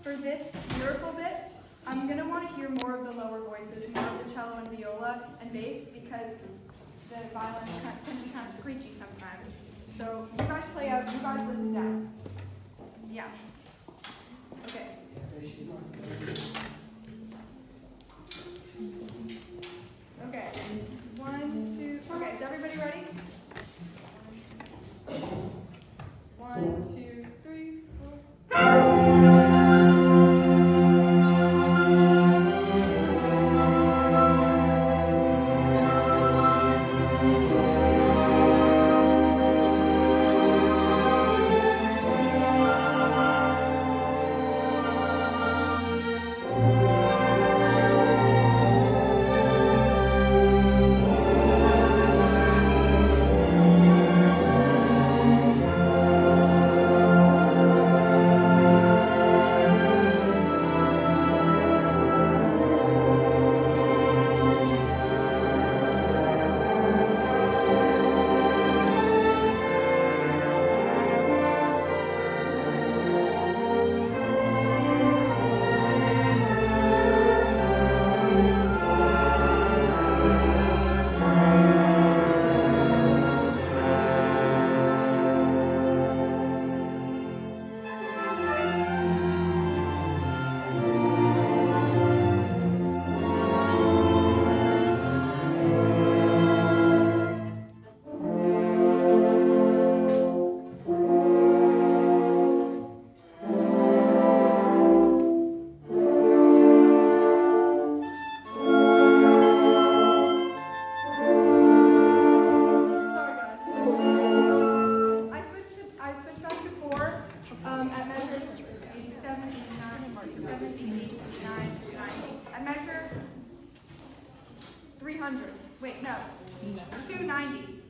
For this lyrical bit, I'm going to want to hear more of the lower voices, more of the cello and viola and bass, because the violin can be kind of screechy sometimes. So you guys play out, you guys listen down. Yeah. Okay. Okay. 1, 2. Okay, is everybody ready? 1, 2, 3, 4. At measures 87, 89, 89, 90. At measure 300. Wait, no. 290.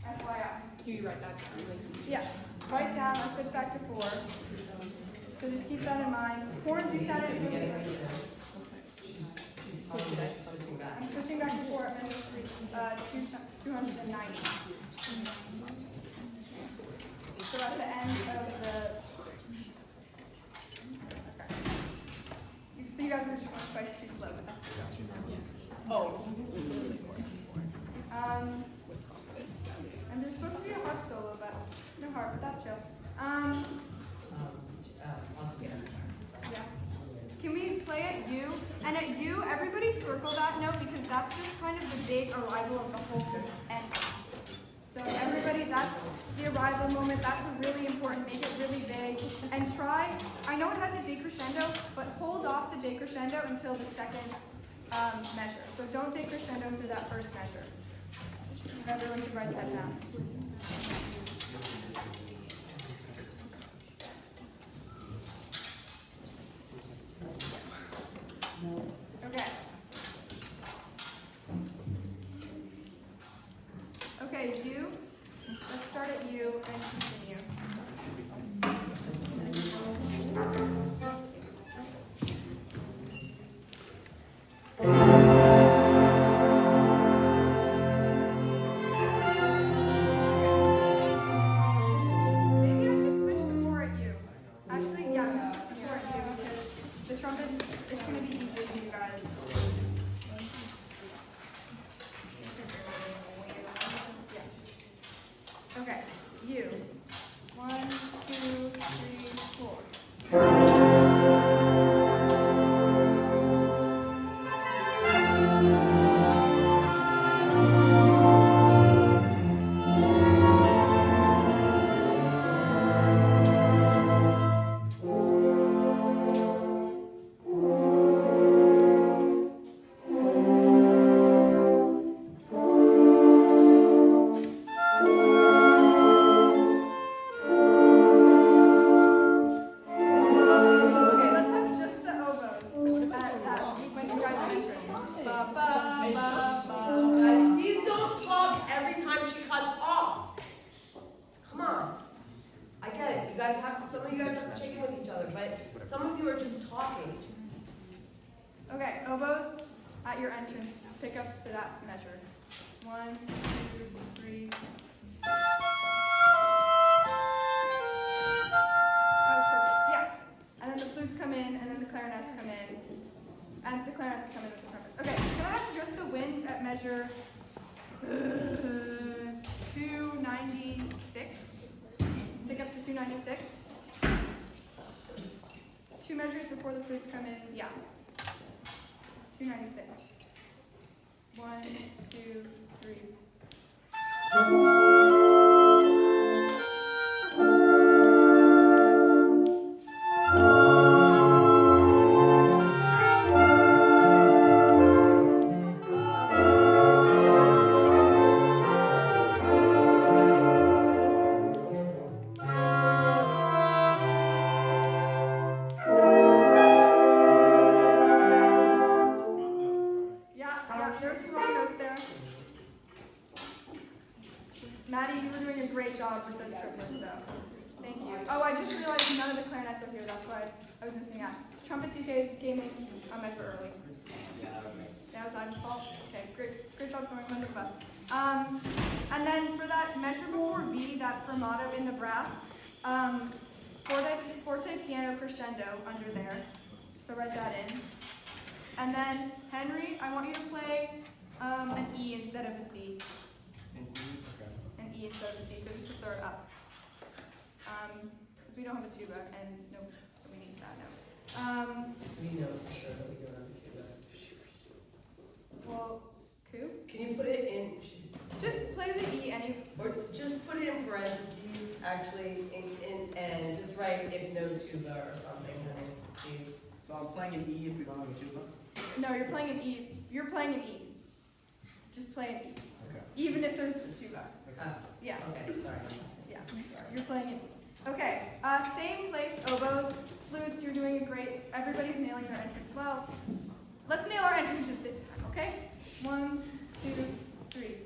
FYI. Do you write that down? Yeah. Write down, I switch back to 4. So just keep that in mind. Horns, you said it. I'm switching back to 4 at measure 290. So at the end of the... Okay. So you guys were just going too slow, but that's Oh. And there's supposed to be a harp solo, but no harp, but that's chill. Yeah. Can we play at U? And at U, everybody circle that note because that's just kind of the big arrival of the whole end. So everybody, that's the arrival moment. That's a really important, make it really big. And try, I know it has a decrescendo, but hold off the decrescendo until the second measure. So don't decrescendo through that first measure. Everyone should write that down. Okay. Okay, U. Let's start at U and continue. Okay, U. 1, 2, 3, 4. Please don't talk every time she cuts off. Come on. I get it. You guys have, some of you guys have to check in with each other, but some of you are just talking. Okay, oboes at your entrance. Pickups to that measure. 1, 2, 3. That was perfect. Yeah. And the clarinets come in with the trumpets. Okay, can I have just the winds at measure 296? Pick up to 296. 2 measures before the flutes come in. Yeah. 296. 1, 2, 3. Yeah, there were some wrong notes there. Maddie, you were doing a great job with those triplets, though. Thank you. Oh, I just realized none of the clarinets are here. That's why I was missing out. Trumpets you came in a measure early. That was Adam's fault. Okay, great job throwing under the bus. And then for that measure before B, that fermato in the brass, forte, piano, crescendo under there. So write that in. And then Henry, I want you to play an E instead of a C. An E instead of a C, so just to throw it up. Because we don't have a tuba, and no, so we need that note. We know for sure that we don't have a tuba. Well, Koo? Can you put it in? Just play the E any. Or just put it in parentheses, actually, and just write if no tuba or something, honey, please. So I'm playing an E if we don't have a tuba? No, you're playing an E. You're playing an E. Just play an E. Okay. Even if there's a tuba. Yeah. Okay, sorry. Yeah. You're playing an E. Okay. Same place, oboes, flutes. You're doing a great. Everybody's nailing their entrance. Well, let's nail our entrances this time. Okay. 1, 2, 3.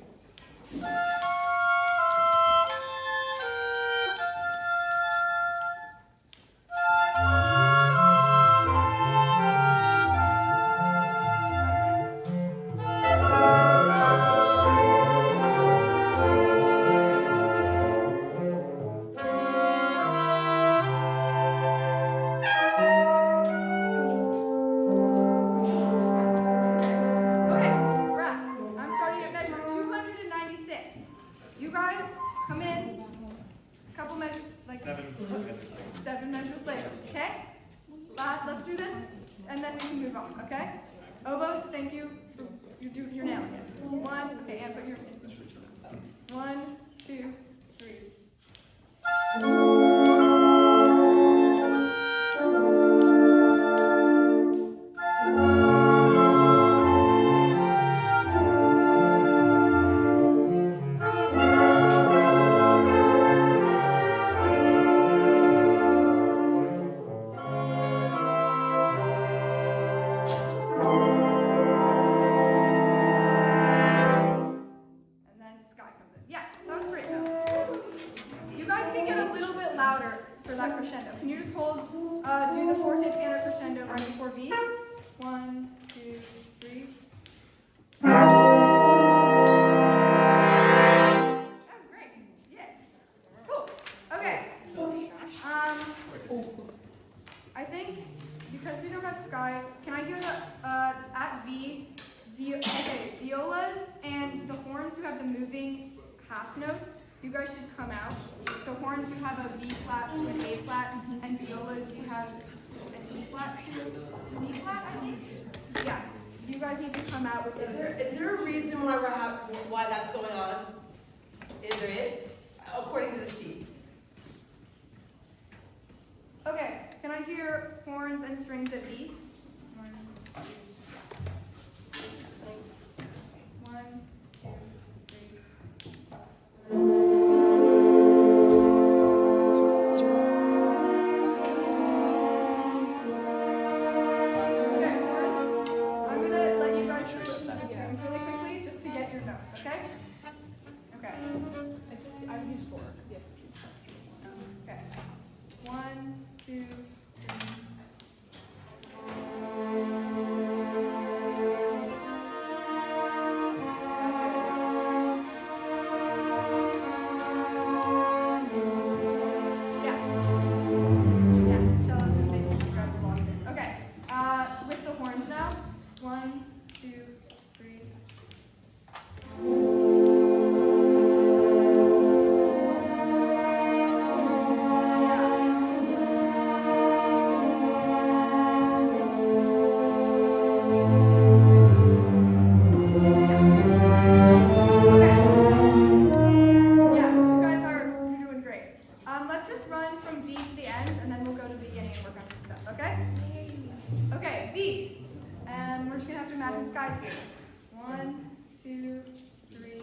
Let's do this, and then we can move on, okay? Oboes, thank you. You're nailing it. 1, okay, and put your 1, 2, 3. For that crescendo. Can you just hold, do the forte piano crescendo right before V? 1, 2, 3. That was great. Yeah. Cool. Okay. I think because we don't have Sky, can I hear the at V, okay, violas and the horns who have the moving half notes? You guys should come out. So horns, you have a B flat to an A flat, and violas, you have an E flat to a D flat, I think. Yeah. You guys need to come out with those. Is there a reason why that's going on? If there is, according to this piece. Okay. Can I hear horns and strings at B? 1, 2, 1, 2, 3. Okay. 1, 2, 3. Yeah, cellos and basses, you guys are locked in. Okay. With the horns now. Math and Skies here. 1, 2, 3.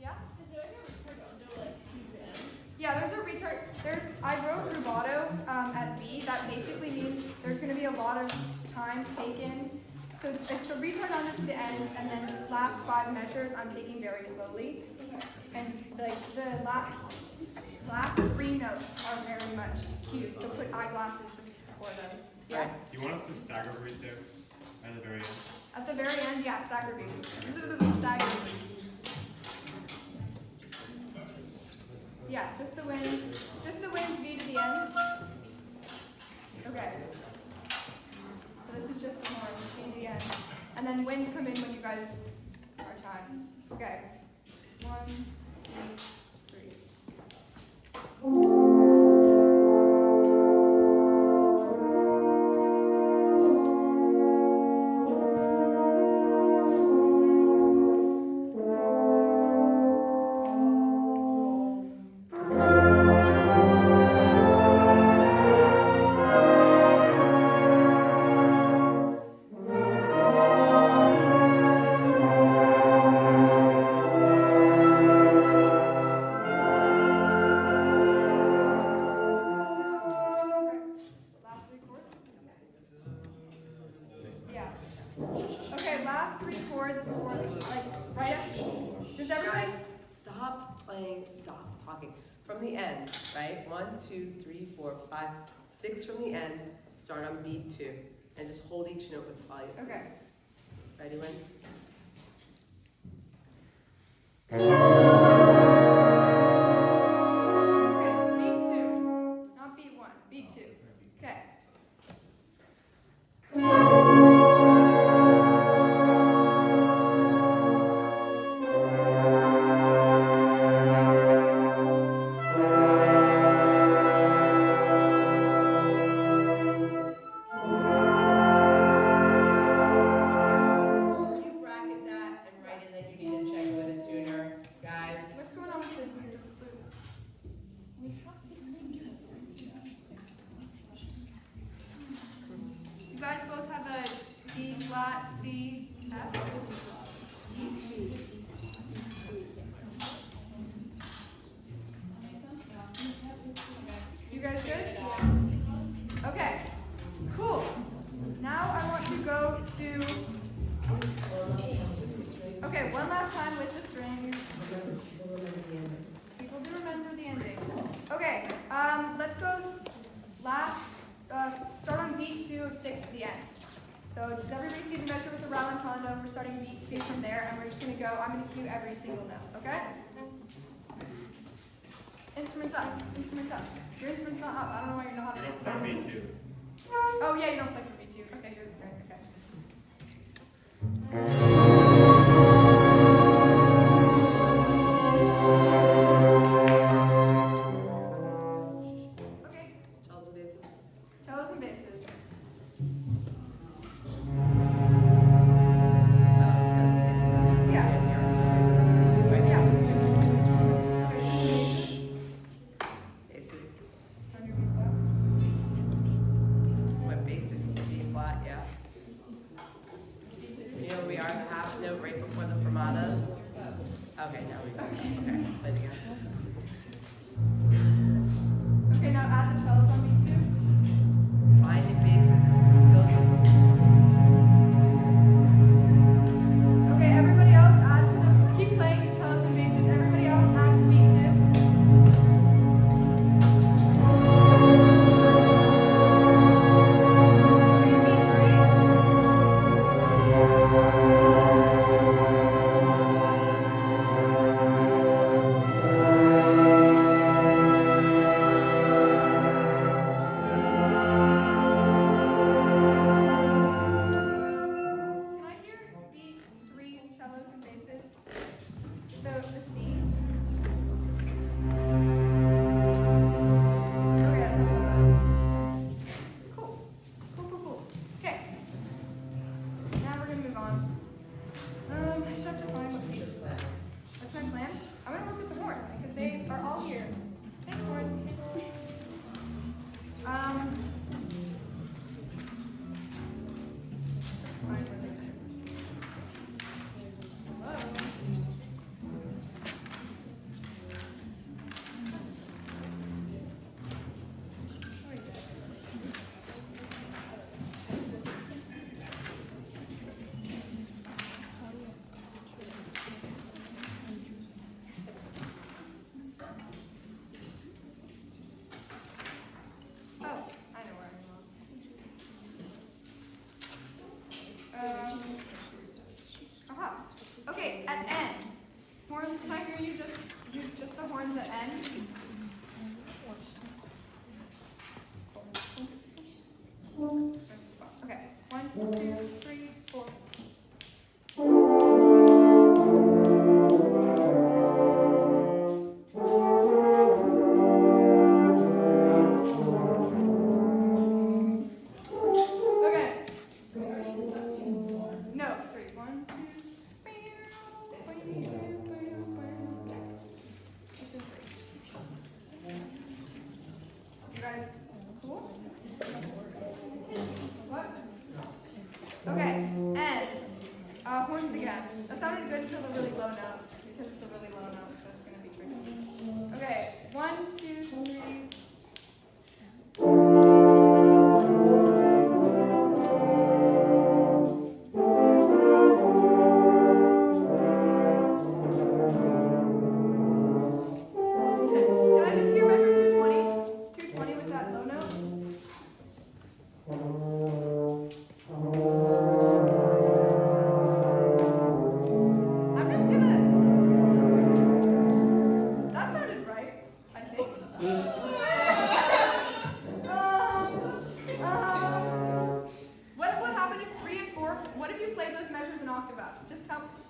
Yeah? Yeah, there's a retard. I wrote rubato at B. That basically means there's going to be a lot of time taken. So it's a retard under to the end, and then the last 5 measures I'm taking very slowly. And like the last 3 notes are very much cute. So put eyeglasses before those. Yeah. Do you want us to stagger read there at the very end? At the very end, yeah, stagger beat. Stagger beat. Yeah, just the winds V to the end. Okay. So this is just the horn, V to the end. And then winds come in when you guys are time. Okay. 1, 2, 3. Last 3 chords? Yeah. Okay, last 3 chords before, like, right after. Does everybody? Guys, stop playing, stop talking. From the end, right? 1, 2, 3, 4, 5, 6 from the end. Start on beat 2. And just hold each note with volume. Okay. Ready, Wins? Okay, beat 2. Not beat 1, beat 2. Okay. Can you bracket that and write in that you need to check with a tuner? Guys, What's going on with the flutes? You guys both have a B flat, C, F. You guys good? Okay. Cool. Now I want to go to. Okay, one last time with the strings. People do remember the endings. Okay, let's go start on beat 2 of 6 to the end. So does everybody see the measure with the rallentando? We're starting beat 2 from there, and we're just gonna go, I'm gonna cue every single note, okay? Instruments up, instruments up. Your instrument's not up, I don't know why you're not You up. don't play me too. Oh yeah, you don't play for beat 2. Okay, you're right, okay. Okay, cellos and basses. cellos and basses. Yeah. Right? Yeah. These two. Okay, basses. Basses. On your B flat. What basses? B flat, yeah. You know, we are the half note right before the fermatas. Okay, now we go. Okay, play it again. Okay, now add the cellos on beat 2. Finding basses, it's still gets. Okay, everybody else add to the, keep playing the cellos and basses. Everybody else add to beat 2. Aha. Okay, at N. Horns, can I hear you just the horns at N? Okay, 1, 2, 3, 4. Okay. No, 3. 1, 2. It's in 3. You guys cool? What? Okay, and horns again. That sounded good until the really low note, because it's a really low note, so it's gonna be tricky. Okay, 1, 2, 3. Can I just hear measure 220? 220 with that low note? I'm just gonna. That sounded right, I think. What happened if 3 and 4? What if you play those measures in octave up? Just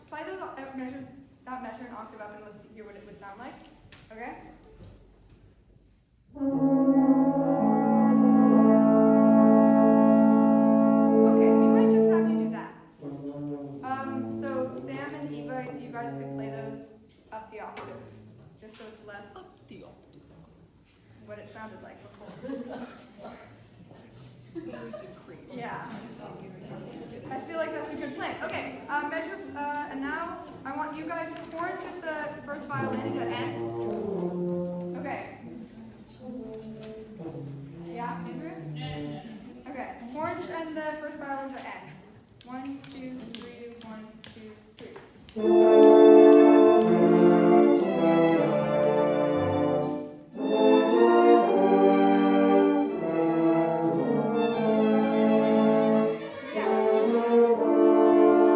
play those measures, that measure in octave up, and let's hear what it would sound like. Okay? Okay, we might just have you do that. So Sam and Eva, if you guys could play those up the octave, just so it's less what it sounded like before. Yeah. I feel like that's a good plan. Okay, measure, and now I want you guys horns with the first violins at N. Okay. Yeah, Andrew? Okay, horns and the first violins at N. 1, 2, 3, 1, 2, 3.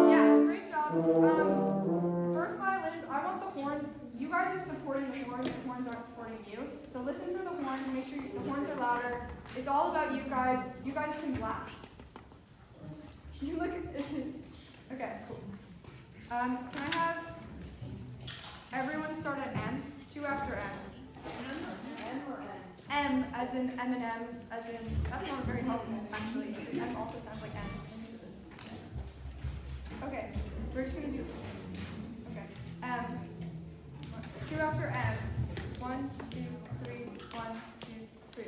Yeah, great job. First violins, I want the horns. You guys are supporting the horns aren't supporting you. So listen for the horns, make sure the horns are louder. It's all about you guys. You guys can blast. You look at okay, cool. Can I have everyone start at M? 2 after M. M or N? M as in M&M's, as in, that's not very helpful actually, because M also sounds like N. Okay, we're just gonna do, okay, M, 2 after M, 1, 2, 3, 1, 2, 3.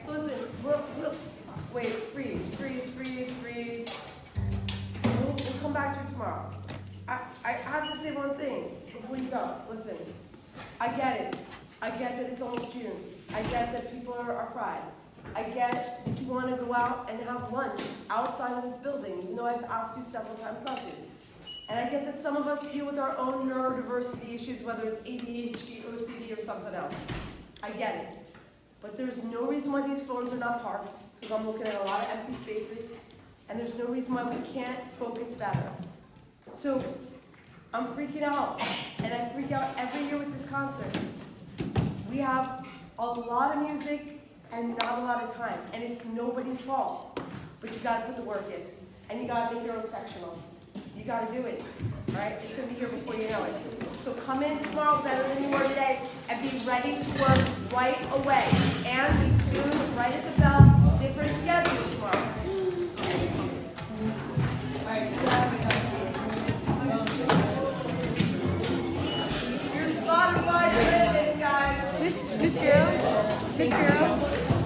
So listen, wait, freeze. We'll come back to it tomorrow. I have to say one thing before you go. Listen, I get it. I get that it's almost June. I get that people are fried. I get that you want to go out and have lunch outside of this building, even though I've asked you several times not to. And I get that some of us deal with our own neurodiversity issues, whether it's ADHD, OCD, or something else. I get it. But there's no reason why these phones are not parked, because I'm looking at a lot of empty spaces, and there's no reason why we can't focus better. So I'm freaking out, and I freak out every year with this concert. We we have a lot of music and not a lot of time, and it's nobody's fault. But you gotta put the work in, and you gotta make your own sectionals. You gotta do it, all right? It's gonna be here before you know it. So come in tomorrow better than you were today, and be ready to work right away. And be tuned right at the bell, different schedule tomorrow. All right, your spot, you guys, are in this, guys. Miss Gerald? Miss Gerald?